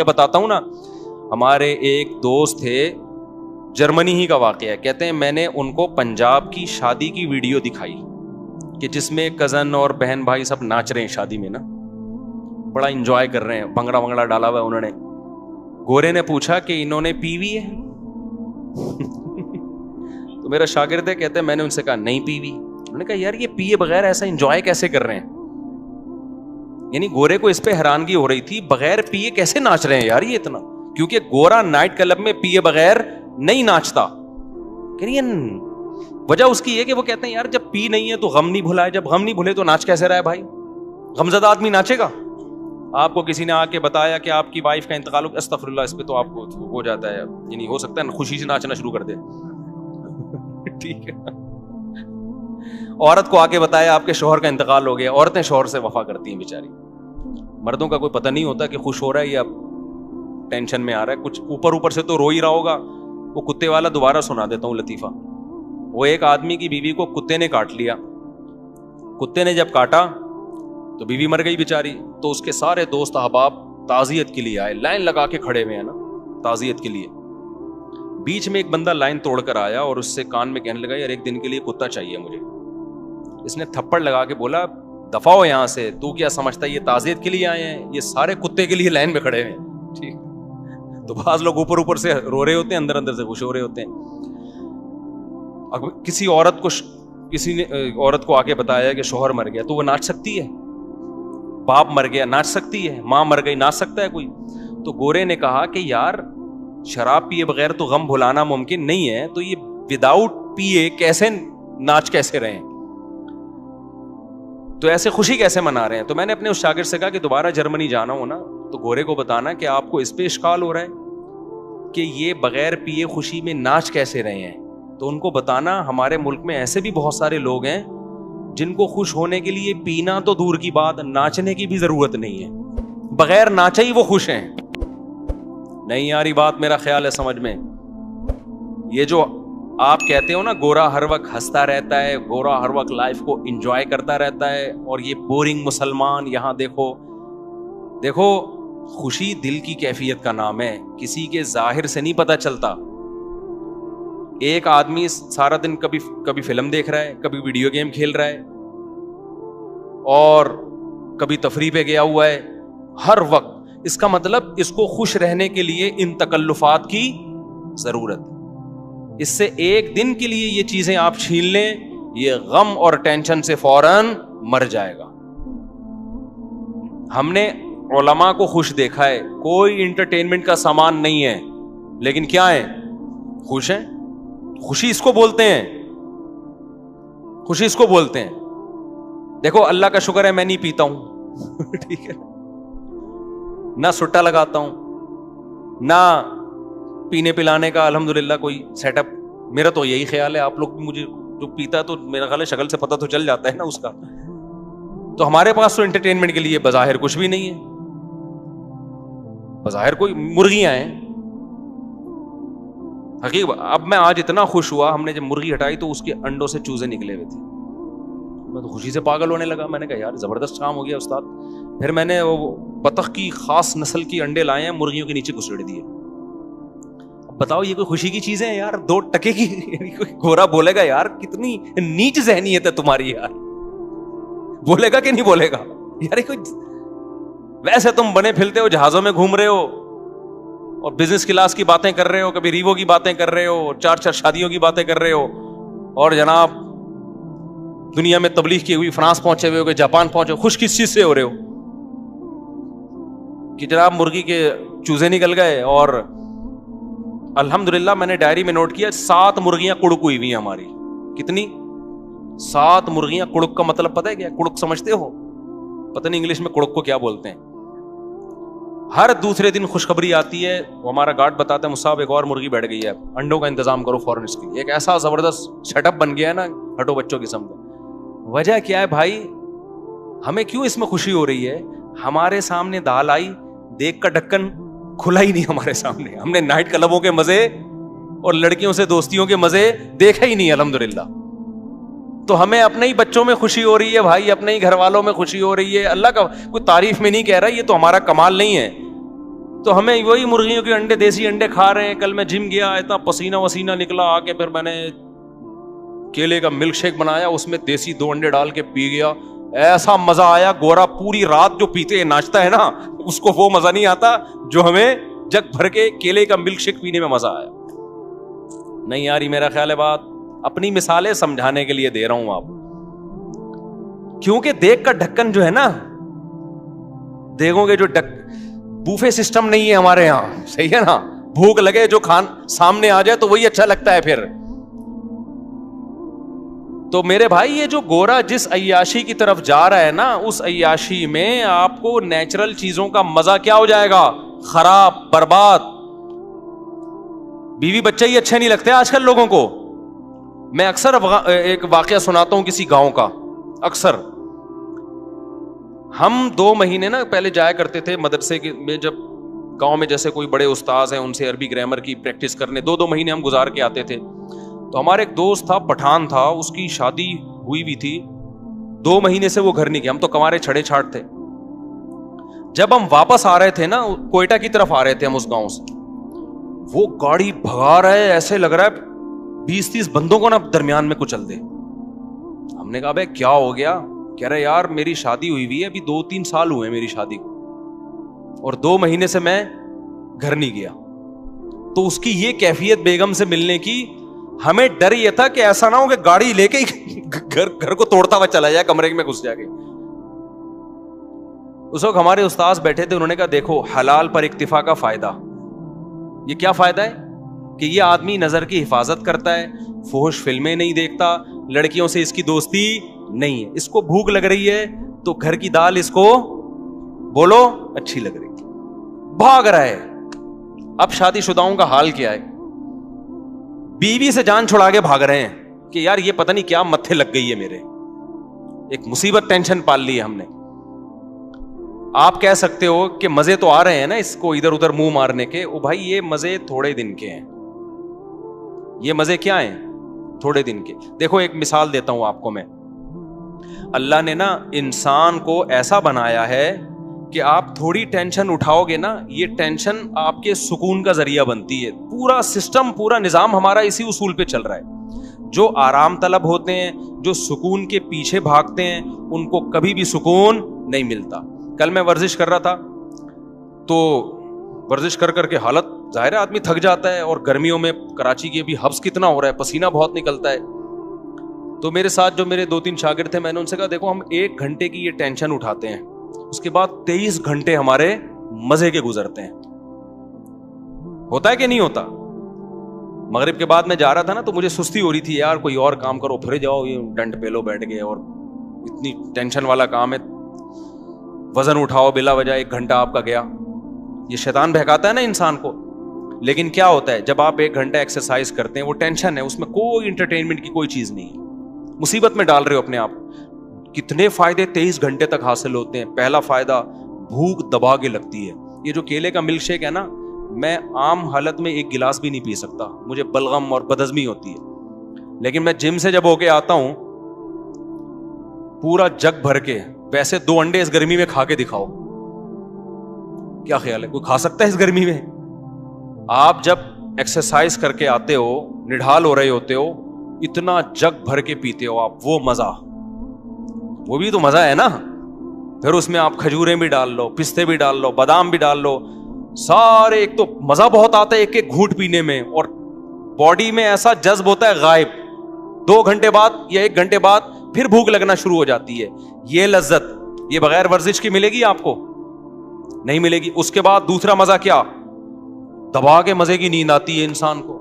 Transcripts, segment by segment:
بتاتا ہوں نا, ہمارے ایک دوست تھے, جرمنی ہی کا واقعہ ہے, کہتے ہیں میں نے ان کو پنجاب کی شادی کی ویڈیو دکھائی کہ جس میں کزن اور بہن بھائی سب ناچ رہے ہیں شادی میں نا, بڑا انجوائے کر رہے ہیں, بھنگڑا ونگڑا ڈالا ہوا ہے انہوں نے. گورے نے پوچھا کہ انہوں نے پی وی ہے؟ تو میرا شاگرد ہے, کہتے ہیں میں نے ان سے کہا نہیں پی وی. انہوں نے کہا یار یہ پیے بغیر ایسا انجوائے کیسے کر رہے ہیں؟ یعنی گورے کو اس پہ حیرانگی ہو رہی تھی, بغیر پیے کیسے ناچ رہے ہیں یار یہ اتنا, کیونکہ گورا نائٹ کلب میں پیے بغیر نہیں ناچتا. وجہ اس کی یہ کہ وہ کہتے ہیں یار جب پی نہیں ہے تو غم نہیں بھلا ہے, جب غم نہیں بھولے تو ناچ کیسے رہا ہے بھائی؟ غمزدہ آدمی ناچے گا؟ آپ کو کسی نے آ کے بتایا کہ آپ کی وائف کا انتقال ہو, استغفر اللہ, اس پہ تو آپ کو ہو جاتا ہے, یعنی ہو سکتا ہے خوشی سے ناچنا شروع کر دے. ٹھیک ہے. عورت کو آ کے بتایا آپ کے شوہر کا انتقال ہو گیا. عورتیں شوہر سے وفا کرتی ہیں بیچاری, مردوں کا کوئی پتہ نہیں ہوتا کہ خوش ہو رہا ہے یا ٹینشن میں آ رہا ہے. کچھ اوپر اوپر سے تو رو ہی رہا ہوگا. وہ کتے والا دوبارہ سنا دیتا ہوں لطیفہ. وہ ایک آدمی کی بیوی کو کتے نے کاٹ لیا. کتے نے جب کاٹا تو بیوی مر گئی بیچاری. تو اس کے سارے دوست احباب تعزیت کے لیے آئے, لائن لگا کے کھڑے ہوئے ہیں نا تعزیت کے لیے. بیچ میں ایک بندہ لائن توڑ کر آیا اور اس سے کان میں کہنے لگا یار ایک دن کے لیے کتا چاہیے مجھے. اس نے تھپڑ لگا کے بولا دفع ہو یہاں سے, تو کیا سمجھتا ہے یہ تعزیت کے لیے آئے ہیں؟ یہ سارے کتے کے لیے لائن میں کھڑے ہیں. ٹھیک. تو بعض لوگ اوپر اوپر سے رو رہے ہوتے ہیں, اندر اندر سے خوش ہو رہے ہوتے ہیں. کسی نے عورت کو آ کے بتایا کہ شوہر مر گیا, تو وہ ناچ سکتی ہے؟ باپ مر گیا ناچ سکتی ہے؟ ماں مر گئی ناچ سکتا ہے کوئی؟ تو گورے نے کہا کہ یار شراب پیے بغیر تو غم بھلانا ممکن نہیں ہے, تو یہ وداؤٹ پیے کیسے ناچ کیسے رہے ہیں, تو ایسے خوشی کیسے منا رہے ہیں؟ تو میں نے اپنے اس شاگرد سے کہا کہ دوبارہ جرمنی جانا ہو نا تو گورے کو بتانا کہ آپ کو اس پہ اشکال ہو رہا ہے کہ یہ بغیر پیے خوشی میں ناچ کیسے رہے ہیں. تو ان کو بتانا ہمارے ملک میں ایسے بھی بہت سارے لوگ ہیں جن کو خوش ہونے کے لیے پینا تو دور کی بات, ناچنے کی بھی ضرورت نہیں ہے, بغیر ناچے ہی وہ خوش ہیں. نہیں یاری بات میرا خیال ہے سمجھ میں. یہ جو آپ کہتے ہو نا گورا ہر وقت ہنستا رہتا ہے, گورا ہر وقت لائف کو انجوائے کرتا رہتا ہے, اور یہ بورنگ مسلمان, یہاں دیکھو خوشی دل کی کیفیت کا نام ہے, کسی کے ظاہر سے نہیں پتہ چلتا. ایک آدمی سارا دن کبھی فلم دیکھ رہا ہے, کبھی ویڈیو گیم کھیل رہا ہے, اور کبھی تفریح پہ گیا ہوا ہے ہر وقت. اس کا مطلب اس کو خوش رہنے کے لیے ان تکلفات کی ضرورت ہے. اس سے ایک دن کے لیے یہ چیزیں آپ چھین لیں, یہ غم اور ٹینشن سے فوراً مر جائے گا. ہم نے علماء کو خوش دیکھا ہے, کوئی انٹرٹینمنٹ کا سامان نہیں ہے, لیکن کیا ہے؟ خوش ہیں. خوشی اس کو بولتے ہیں, خوشی اس کو بولتے ہیں. دیکھو اللہ کا شکر ہے میں نہیں پیتا ہوں. ٹھیک ہے, نہ سٹا لگاتا ہوں, نہ پینے پلانے کا الحمدللہ کوئی سیٹ اپ. میرا تو یہی خیال ہے, آپ لوگ مجھے جو پیتا ہے تو میرا خیال ہے شکل سے پتہ تو چل جاتا ہے نا اس کا. تو ہمارے پاس تو انٹرٹینمنٹ کے لیے بظاہر کچھ بھی نہیں ہے, بظاہر کوئی مرغیاں ہیں. حقیقت اب میں آج اتنا خوش ہوا, ہم نے جب مرغی ہٹائی تو اس کے انڈوں سے چوزے نکلے ہوئے تھے. میں تو خوشی سے پاگل ہونے لگا. میں نے کہا یار زبردست کام ہو گیا استاد. پھر میں نے وہ بطخ کی خاص نسل کی انڈے لائے ہیں, مرغیوں کے نیچے گھسیڑ دیے. اب بتاؤ یہ کوئی خوشی کی چیزیں ہیں یار؟ 2 ٹکے کی. گورا بولے گا یار کتنی نیچ ذہنیت ہے تمہاری یار, بولے گا کہ نہیں بولے گا یار؟ کوئی ویسے تم بنے پھرتے ہو, جہازوں میں گھوم رہے ہو اور بزنس کلاس کی باتیں کر رہے ہو, کبھی ریوو کی باتیں کر رہے ہو, 4 شادیوں کی باتیں کر رہے ہو, اور جناب دنیا میں تبلیغ کی ہوئی فرانس پہنچے ہوئے ہو کہ جاپان پہنچے ہو. خوش کس چیز سے ہو رہے ہو کہ جناب مرغی کے چوزے نکل گئے؟ اور الحمدللہ میں نے ڈائری میں نوٹ کیا 7 مرغیاں کڑک ہوئی ہوئی ہیں ہماری. کتنی؟ 7 مرغیاں. کڑک کا مطلب پتہ ہے کیا؟ کڑک سمجھتے ہو؟ پتہ نہیں انگلش میں کڑک کو کیا بولتے ہیں. ہر دوسرے دن خوشخبری آتی ہے, وہ ہمارا گارڈ بتاتا ہے مصعب ایک اور مرغی بیٹھ گئی ہے, انڈوں کا انتظام کرو فوراً اس کی. ایک ایسا زبردست سیٹ اپ بن گیا ہے نا ہٹو بچوں قسم کا. وجہ کیا ہے بھائی؟ ہمیں کیوں اس میں خوشی ہو رہی ہے؟ ہمارے سامنے دال آئی, دیکھ کا ڈھکن کھلا ہی نہیں ہمارے سامنے. ہم نے نائٹ کلبوں کے مزے اور لڑکیوں سے دوستیوں کے مزے دیکھا ہی نہیں الحمدللہ. تو ہمیں اپنے ہی بچوں میں خوشی ہو رہی ہے بھائی, اپنے ہی گھر والوں میں خوشی ہو رہی ہے. اللہ کا کوئی تعریف میں نہیں کہہ رہا, یہ تو ہمارا کمال نہیں ہے. تو ہمیں وہی مرغیوں کے انڈے، دیسی انڈے کھا رہے ہیں. کل میں جم گیا، اتنا پسینہ وسینہ نکلا، آ کے پھر میں نے کیلے کا ملک شیک بنایا، اس میں دیسی 2 انڈے ڈال کے پی گیا. ایسا مزہ آیا. گورا پوری رات جو پیتے ناچتا ہے نا، اس کو وہ مزہ نہیں آتا جو ہمیں جگ بھر کے کیلے کا ملک شیک پینے میں مزہ آیا. نہیں یار، یہ میرا خیال ہے بات اپنی مثالیں سمجھانے کے لیے دے رہا ہوں آپ. کیونکہ دیگ کا ڈھکن جو ہے نا، دیگوں کے جو بوفے سسٹم نہیں ہے ہمارے یہاں، صحیح ہے نا. بھوک لگے جو سامنے آ جائے تو وہی اچھا لگتا ہے پھر. تو میرے بھائی، یہ جو گورا جس عیاشی کی طرف جا رہا ہے نا، اس عیاشی میں آپ کو نیچرل چیزوں کا مزہ کیا ہو جائے گا؟ خراب، برباد. بیوی بچے ہی اچھے نہیں لگتے آج کل لوگوں کو. میں اکثر ایک واقعہ سناتا ہوں کسی گاؤں کا. اکثر ہم 2 مہینے نا پہلے جایا کرتے تھے مدرسے میں، جب گاؤں میں جیسے کوئی بڑے استاذ ہیں ان سے عربی گرامر کی پریکٹس کرنے 2 مہینے ہم گزار کے آتے تھے. تو ہمارے ایک دوست تھا، پٹھان تھا، اس کی شادی ہوئی بھی تھی، 2 مہینے سے وہ گھر نہیں گیا. ہم تو کمارے چھڑے چھاٹ تھے. جب ہم واپس آ رہے تھے نا، کوئٹہ کی طرف آ رہے تھے ہم اس گاؤں سے، وہ گاڑی بھگا رہا ہے، ایسے لگ رہا ہے 20-30 بندوں کو نا درمیان میں کچل دے. ہم نے کہا بھائی کیا ہو گیا؟ کہہ رہے یار میری شادی ہوئی ہے، ابھی 2-3 سال ہوئے میری شادی کو، اور 2 مہینے سے میں گھر نہیں گیا. تو اس کی یہ کیفیت بیگم سے ملنے کی، ہمیں ڈر یہ تھا کہ ایسا نہ ہو کہ گاڑی لے کے گھر کو توڑتا ہوا چلا جائے، کمرے میں گھس جا کے. اس وقت ہمارے استاذ بیٹھے تھے، انہوں نے کہا دیکھو حلال پر اکتفا کا فائدہ. یہ کیا فائدہ ہے؟ کہ یہ آدمی نظر کی حفاظت کرتا ہے، فحش فلمیں نہیں دیکھتا، لڑکیوں سے اس کی دوستی نہیں ہے. اس کو بھوک لگ رہی ہے تو گھر کی دال اس کو بولو اچھی لگ رہی، بھاگ رہا ہے. اب شادی شداؤں کا حال کیا ہے؟ بیوی سے جان چھڑا کے بھاگ رہے ہیں کہ یار یہ پتہ نہیں کیا متھے لگ گئی ہے میرے، ایک مصیبت ٹینشن پال لی ہے ہم نے. آپ کہہ سکتے ہو کہ مزے تو آ رہے ہیں نا اس کو ادھر ادھر منہ مارنے کے. او بھائی یہ مزے تھوڑے دن کے ہیں. یہ مزے کیا ہیں؟ تھوڑے دن کے. دیکھو ایک مثال دیتا ہوں آپ کو میں. اللہ نے نا انسان کو ایسا بنایا ہے کہ آپ تھوڑی ٹینشن اٹھاؤ گے نا، یہ ٹینشن آپ کے سکون کا ذریعہ بنتی ہے. پورا سسٹم، پورا نظام ہمارا اسی اصول پہ چل رہا ہے. جو آرام طلب ہوتے ہیں، جو سکون کے پیچھے بھاگتے ہیں، ان کو کبھی بھی سکون نہیں ملتا. کل میں ورزش کر رہا تھا، تو ورزش کر کر کے حالت ظاہر ہے آدمی تھک جاتا ہے، اور گرمیوں میں کراچی کی ابھی حبس کتنا ہو رہا ہے، پسینہ بہت نکلتا ہے. تو میرے ساتھ جو میرے 2-3 شاگرد تھے، میں نے ان سے کہا دیکھو ہم 1 گھنٹے کی یہ ٹینشن اٹھاتے ہیں، اس کے بعد 23 گھنٹے ہمارے مزے کے گزرتے ہیں. ہوتا ہے کہ نہیں ہوتا؟ مغرب کے بعد میں جا رہا تھا نا، تو مجھے سستی ہو رہی تھی، یار کوئی اور کام کرو، پھر جاؤ یہ ڈنڈ پہ لو بیٹھ گئے، اور اتنی ٹینشن والا کام ہے، وزن اٹھاؤ بلا وجہ 1 گھنٹہ آپ کا گیا. یہ شیطان بہکاتا ہے نا انسان کو. لیکن کیا ہوتا ہے جب آپ 1 گھنٹہ ایکسرسائز کرتے ہیں، وہ ٹینشن ہے، اس میں کوئی انٹرٹینمنٹ کی کوئی چیز نہیں ہے، مصیبت میں ڈال رہے ہو اپنے آپ. کتنے فائدے 23 گھنٹے تک حاصل ہوتے ہیں. پہلا فائدہ، بھوک دبا کے لگتی ہے. یہ جو کیلے کا ملک شیک ہے نا، میں عام حالت میں 1 گلاس بھی نہیں پی سکتا، مجھے بلغم اور بدہضمی ہوتی ہے. لیکن میں جم سے جب ہو کے آتا ہوں، پورا جگ بھر کے، ویسے 2 انڈے اس گرمی میں کھا کے دکھاؤ، کیا خیال ہے کوئی کھا سکتا ہے اس گرمی میں؟ آپ جب ایکسرسائز کر کے آتے ہو، نڈھال ہو رہے ہوتے ہو، اتنا جگ بھر کے پیتے ہو آپ، وہ مزہ، وہ بھی تو مزہ ہے نا. پھر اس میں آپ کھجوریں بھی ڈال لو، پستے بھی ڈال لو، بادام بھی ڈال لو، سارے. ایک تو مزہ بہت آتا ہے 1 گھونٹ پینے میں، اور باڈی میں ایسا جذب ہوتا ہے غائب. 2 گھنٹے بعد یا 1 گھنٹے بعد پھر بھوک لگنا شروع ہو جاتی ہے. یہ لذت یہ بغیر ورزش کی ملے گی آپ کو؟ نہیں ملے گی. اس کے بعد دوسرا مزہ کیا؟ دبا کے مزے کی نیند آتی ہے انسان کو.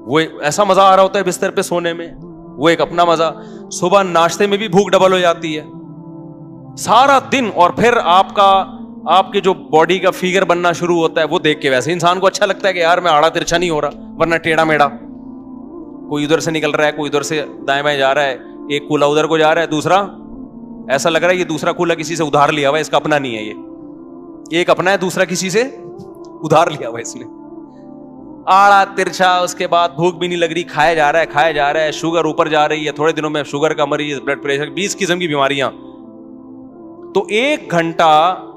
وہ ایسا مزہ آ رہا ہوتا ہے بستر پہ سونے میں، وہ ایک اپنا مزہ. صبح ناشتے میں بھی بھوک ڈبل ہو جاتی ہے سارا دن. اور پھر آپ کے جو باڈی کا فیگر بننا شروع ہوتا ہے، وہ دیکھ کے ویسے انسان کو اچھا لگتا ہے کہ یار میں آڑا ترچھا نہیں ہو رہا، ورنہ ٹیڑھا میڑا، کوئی ادھر سے نکل رہا ہے، کوئی ادھر سے دائیں بائیں جا رہا ہے، ایک کولا ادھر کو جا رہا ہے، دوسرا ایسا لگ رہا ہے یہ دوسرا کولا کسی سے ادھار لیا ہوا ہے، اس کا اپنا نہیں ہے. یہ ایک اپنا ہے، دوسرا کسی سے ادھار لیا ہوا ہے اس نے. آڑا ترچھا. اس کے بعد بھوک بھی نہیں لگ رہی، کھایا جا رہا ہے، شوگر اوپر جا رہی ہے، تھوڑے دنوں میں شوگر کا مریض، بلڈ پریشر، 20 قسم کی بیماریاں. تو 1 گھنٹہ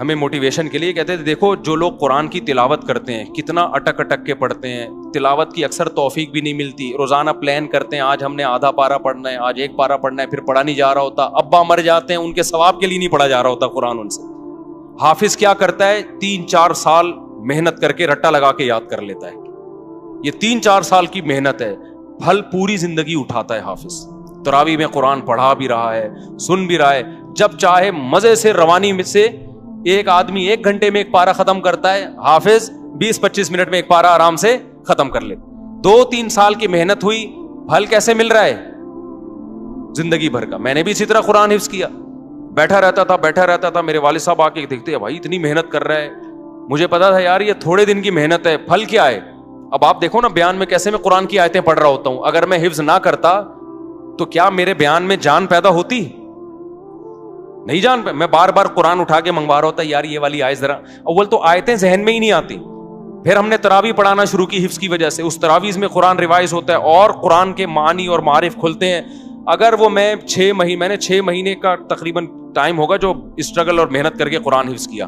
ہمیں موٹیویشن کے لیے کہتے تھے دیکھو جو لوگ قرآن کی تلاوت کرتے ہیں کتنا اٹک اٹک کے پڑھتے ہیں, تلاوت کی اکثر توفیق بھی نہیں ملتی, روزانہ پلان کرتے ہیں آج ہم نے آدھا پارا پڑھنا ہے, آج 1 پارا پڑھنا ہے, پھر پڑھا نہیں جا رہا ہوتا, ابا مر جاتے ہیں ان کے ثواب کے لیے نہیں پڑھا جا رہا ہوتا قرآن ان سے. حافظ کیا کرتا ہے 3-4 سال محنت کر کے رٹا لگا کے یاد کر لیتا ہے. یہ 3-4 سال کی محنت ہے, پھل پوری زندگی اٹھاتا ہے حافظ. تراویح میں قرآن پڑھا بھی رہا ہے, سن بھی رہا ہے, جب چاہے مزے سے روانی میں سے ایک آدمی 1 گھنٹے میں 1 پارا ختم کرتا ہے, حافظ 20-25 منٹ میں 1 پارا آرام سے ختم کر لیتا. 2-3 سال کی محنت ہوئی, پھل کیسے مل رہا ہے؟ زندگی بھر کا. میں نے بھی اسی طرح قرآن حفظ کیا, بیٹھا رہتا تھا, میرے والد صاحب آ کے دیکھتے ہیں بھائی اتنی محنت کر رہا ہے, مجھے پتا تھا یار یہ تھوڑے دن کی محنت ہے, پھل کیا ہے. اب آپ دیکھو نا بیان میں کیسے میں قرآن کی آیتیں پڑھ رہا ہوتا ہوں, اگر میں حفظ نہ کرتا تو کیا میرے بیان میں جان پیدا ہوتی؟ نہیں جان پہ. میں بار بار قرآن اٹھا کے منگوا رہا ہوتا یار یہ والی آیت ذرا, اول تو آیتیں ذہن میں ہی نہیں آتی. پھر ہم نے تراویح پڑھانا شروع کی حفظ کی وجہ سے, اس تراویح میں قرآن ریوائز ہوتا ہے اور قرآن کے معانی اور معارف کھلتے ہیں. اگر وہ میں نے 6 مہینے کا تقریباً ٹائم ہوگا جو اسٹرگل اور محنت کر کے قرآن حفظ کیا,